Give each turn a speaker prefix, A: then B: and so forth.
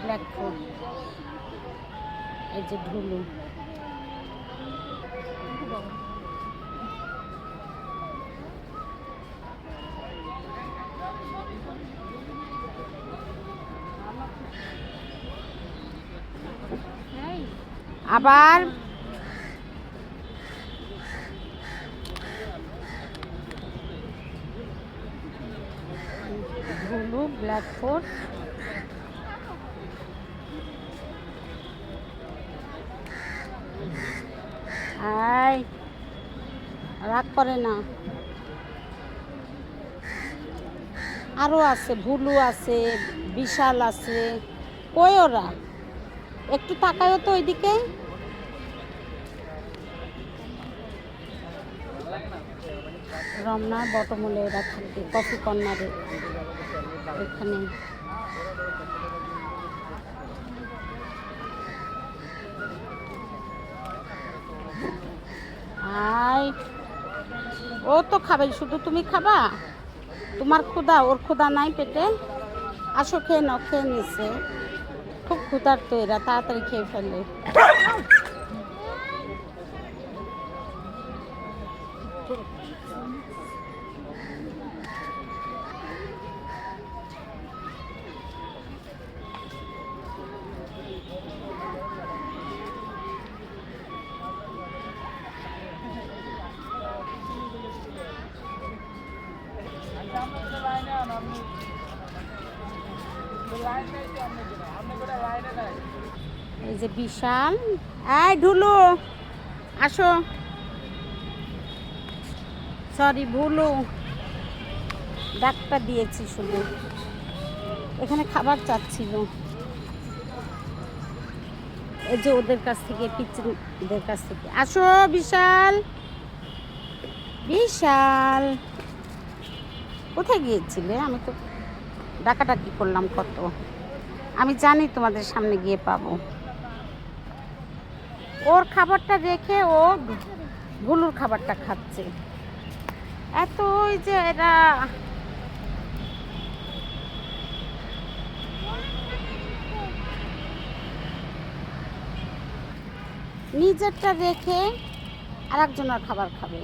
A: Blackfoot, এই যে ঢুলু। আবার ঢুলু, ব্ল্যাকফুট, আয় রাগ করে না। আরও আছে, ভুলু আছে, বিশাল আছে। কই ওরা? একটু তাকায়ও তো ওইদিকে। রমনা বটমূলে এরা থাকে, কফি কর্নারে এখানে। আয়, ও তো খাবে, শুধু তুমি খাবা? তোমার ক্ষুধা, ওর ক্ষুধা নাই পেটে? আসো খেয়ে নাও। খেয়ে নিছে, খুব ক্ষুধার্ত এরা, তাড়াতাড়ি খেয়ে ফেলে। এই যে বিশাল। এই ঢুলু আসো, সরি ভুলু, ডাকটা দিয়েছি শুধু। এখানে খাবার চাচ্ছিল, এই যে ওদের কাছ থেকে, পিচ্চিদের কাছ থেকে। আসো বিশাল, বিশাল কোথায় গিয়েছিলে? আমি তো ডাকাডাকি করলাম কত। আমি জানি তোমাদের সামনে গিয়ে পাবো। ওর খাবারটা রেখে ও ভুলুর খাবারটা খাচ্ছে। এত ওই যে এরা নিজেরটা রেখে আর একজনের খাবার খাবে।